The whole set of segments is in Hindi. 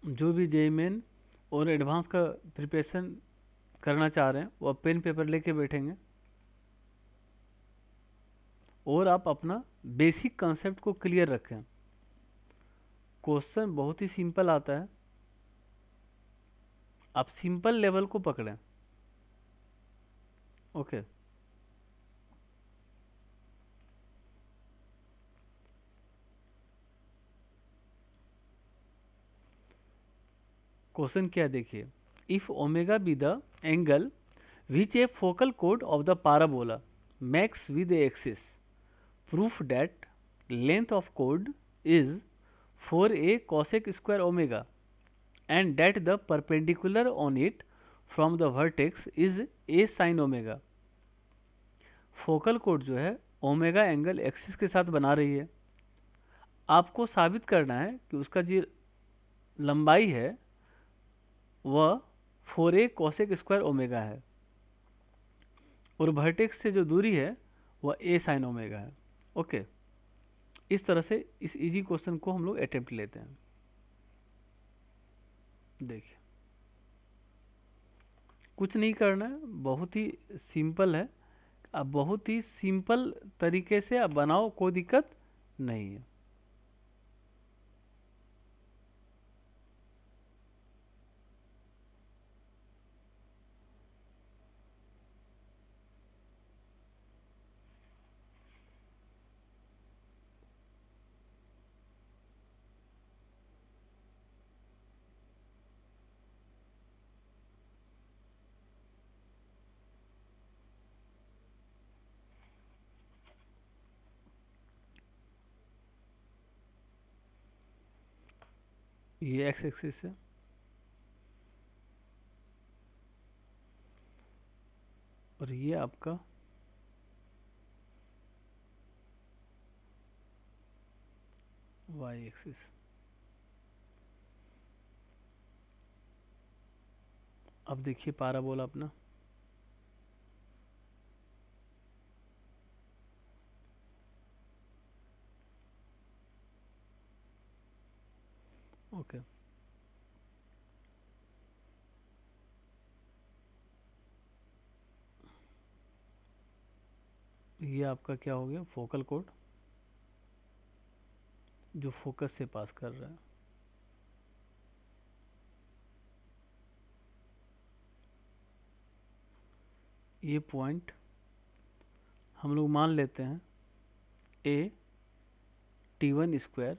जो भी जेई मेन और एडवांस का प्रिपरेशन करना चाह रहे हैं वो अब पेन पेपर लेके बैठेंगे और आप अपना बेसिक कंसेप्ट को क्लियर रखें। क्वेश्चन बहुत ही सिंपल आता है, आप सिंपल लेवल को पकड़ें। ओके। क्वेश्चन क्या देखिए, if omega be the angle which A focal code of the parabola makes with the axis, proof that length of chord is 4a cosec square omega and that the perpendicular on it from the vertex is a sin omega। Focal code जो है ओमेगा एंगल एक्सिस के साथ बना रही है। आपको साबित करना है कि उसका जो लंबाई है वह 4a cosec स्क्वायर ओमेगा है और वर्टेक्स से जो दूरी है वह a sin ओमेगा है। ओके। इस तरह से इस इजी क्वेश्चन को हम लोग अटेम्प्ट लेते हैं। देखिए, कुछ नहीं करना है, बहुत ही सिंपल है। आप बहुत ही सिंपल तरीके से आप बनाओ, कोई दिक्कत नहीं है। ये एक्स एक्सिस है और ये आपका वाई एक्सिस। अब देखिए पाराबोला अपना, ओके। ये आपका क्या हो गया, फोकल कोड जो फोकस से पास कर रहा है। ये पॉइंट हम लोग मान लेते हैं a T1 square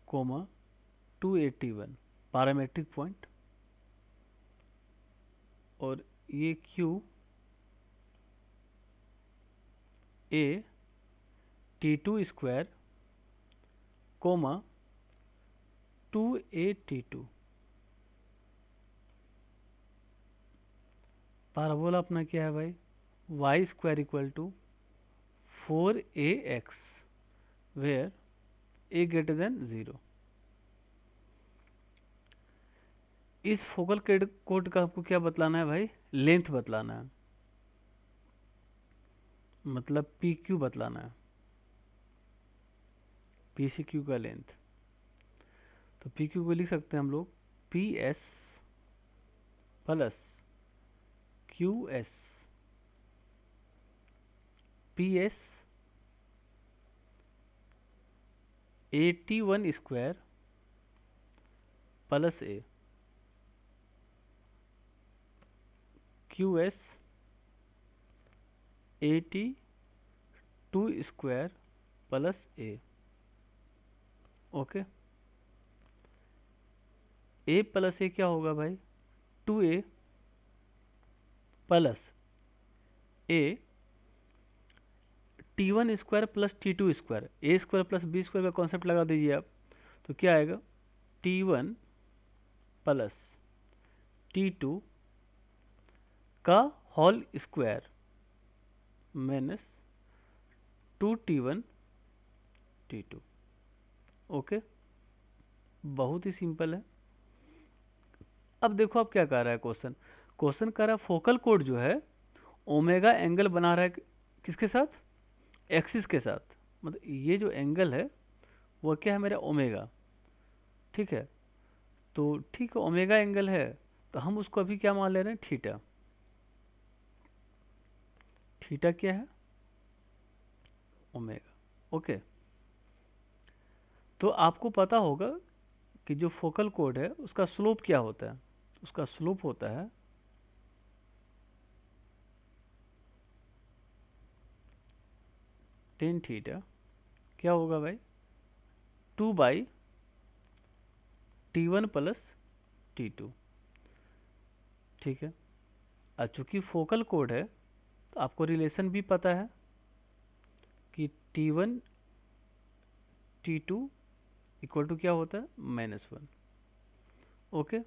comma 2a T1 parametric point, और ये Q a T2 square comma 2a T2। Parabola अपना क्या है भाई, y square equal to 4ax where a greater than 0। इस फोकल कोड का आपको क्या बतलाना है भाई, लेंथ बतलाना है, मतलब पी क्यू बतलाना है, पी से क्यू का लेंथ। तो पी क्यू को लिख सकते हैं हम लोग P S plus Q S. P S T1 square plus A, Q S T2 square plus A. Okay. A plus A क्या होगा भाई, 2a plus A T1 square plus T2 square, A square plus B square का कॉन्सेप्ट लगा दीजिए आप, तो क्या आएगा T1 प्लस T2 का whole square minus 2T1 T2। Okay, बहुत ही सिंपल है। अब देखो आप क्या कह रहा है क्वेश्चन, क्वेश्चन कह रहा है फोकल कोड जो है ओमेगा एंगल बना रहा है किसके साथ, एक्सिस के साथ। मतलब ये जो एंगल है वो क्या है मेरा ओमेगा, ठीक है, तो ठीक है ओमेगा एंगल है, तो हम उसको अभी क्या मान ले रहे हैं, थीटा। थीटा क्या है, ओमेगा। ओके, तो आपको पता होगा कि जो फोकल कोड है उसका स्लोप क्या होता है, उसका स्लोप होता है टेन थीटा, क्या होगा भाई, 2/T1 प्लस T2। ठीक है, और चूँकि फोकल कोड है तो आपको रिलेशन भी पता है कि T1 T2 इक्वल टू क्या होता है, -1। ओके,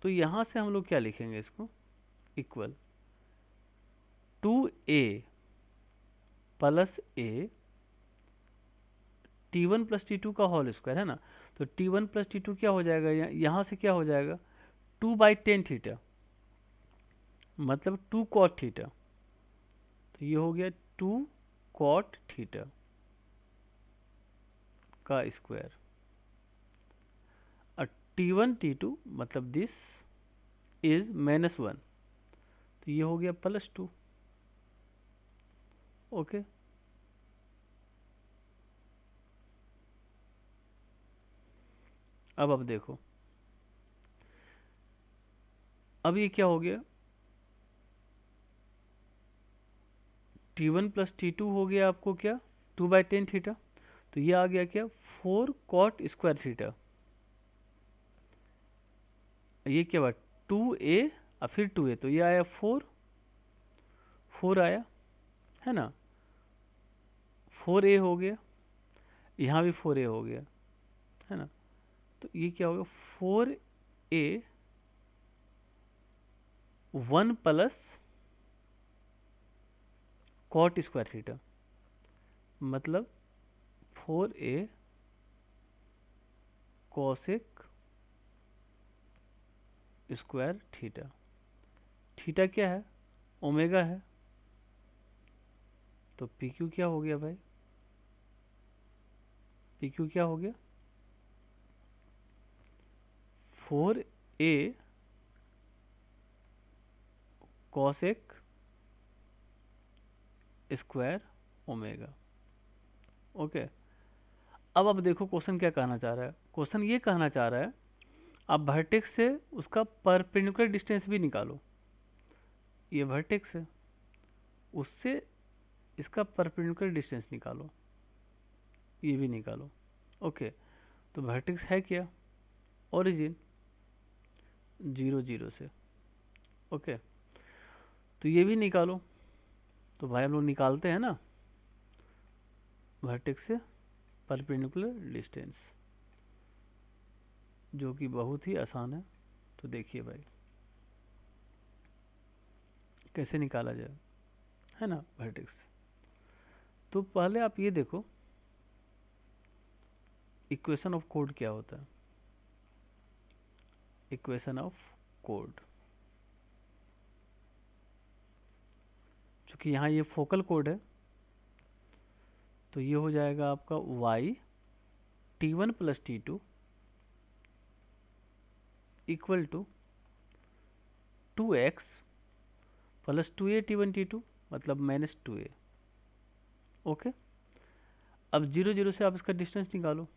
तो यहाँ से हम लोग क्या लिखेंगे इसको, equal 2a plus a T1 plus T2 का होल स्क्वायर है ना, तो T1 प्लस T2 क्या हो जाएगा, यहाँ से क्या हो जाएगा, 2/10 थीटा, मतलब 2 कॉट थीटा, तो ये हो गया 2 कॉट थीटा का स्क्वायर। और T1 T2 मतलब दिस इज -1, तो ये हो गया +2। ओके, अब देखो, अब ये क्या हो गया, T1 प्लस T2 हो गया आपको क्या, 2/10 थीटा, तो ये आ गया क्या, 4 कॉट स्क्वायर थीटा। ये क्या हुआ, 2a और फिर 2a, तो ये आया 4 आया, है ना, 4a हो गया, यहाँ भी 4a हो गया, है ना, तो ये क्या होगा, 4a 1 plus cot square theta, मतलब 4a cosec square theta. Theta क्या है, ओमेगा है, तो पी क्यू क्या हो गया भाई, पी क्यू क्या हो गया, 4a cosec square omega. Okay, अब देखो क्वेश्चन क्या कहना चाह रहा है, क्वेश्चन ये कहना चाह रहा है आप वर्टेक्स से उसका परपेंडिकुलर डिस्टेंस भी निकालो, ये वर्टेक्स है, उससे इसका परपेंडिकुलर डिस्टेंस निकालो, ये भी निकालो। ओके, तो वर्टेक्स है क्या, ओरिजिन 0 0 से। ओके, तो ये भी निकालो, तो भाई हम लोग निकालते हैं ना वर्टेक्स से परपेंडिकुलर डिस्टेंस, जो कि बहुत ही आसान है। तो देखिए भाई कैसे निकाला जाए, है ना, वर्टेक्स। तो पहले आप ये देखो इक्वेशन ऑफ कोड क्या होता है, इक्वेशन ऑफ कोड, चूँकि यहाँ ये फोकल कोड है, तो ये हो जाएगा आपका y T1 plus T2 equal to 2x plus 2a T1 T2 मतलब -2a। ओके, अब 0 0 से आप इसका डिस्टेंस निकालो,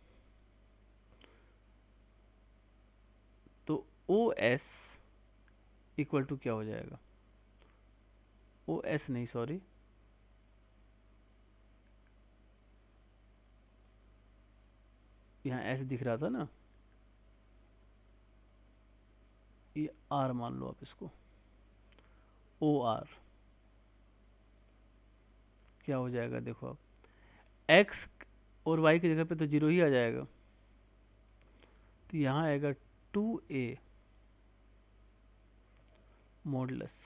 तो OS इक्वल टू क्या हो जाएगा, OS नहीं सॉरी, यहाँ S दिख रहा था ना, ये R मान लो आप इसको, OR क्या हो जाएगा, देखो आप x और y की जगह पे तो 0 ही आ जाएगा, तो यहाँ आएगा 2a मॉडुलस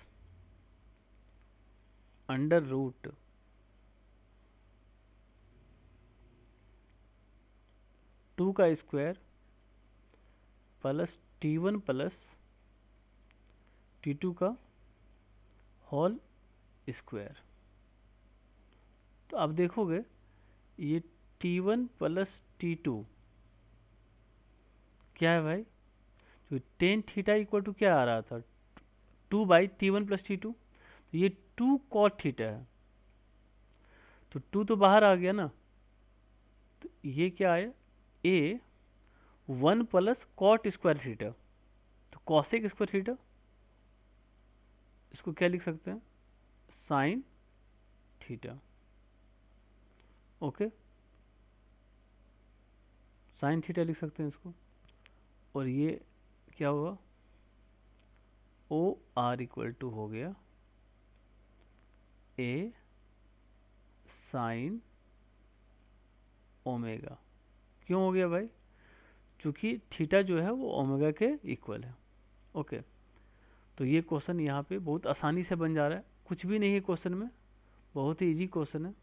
अंडर रूट 2 का square plus T1 plus T2 का होल स्क्वायर। तो आप देखोगे ये T1 प्लस T2 क्या है भाई, तो टेन थीटा इक्वल टू क्या आ रहा था, 2/T1 + T2, तो ये 2 cot थीटा है, तो 2 तो बाहर आ गया ना, तो ये क्या आया, ए 1 + cot² थीटा, तो cosec² थीटा, इसको क्या लिख सकते हैं, sine theta. Okay, sine theta लिख सकते हैं इसको, और ये क्या हुआ, ओ आर इक्वल टू हो गया ए साइन ओमेगा। क्यों हो गया भाई, चूँकि थीटा जो है वो ओमेगा के इक्वल है। ओके, तो ये क्वेश्चन यहाँ पे बहुत आसानी से बन जा रहा है, कुछ भी नहीं है क्वेश्चन में, बहुत ही इजी क्वेश्चन है।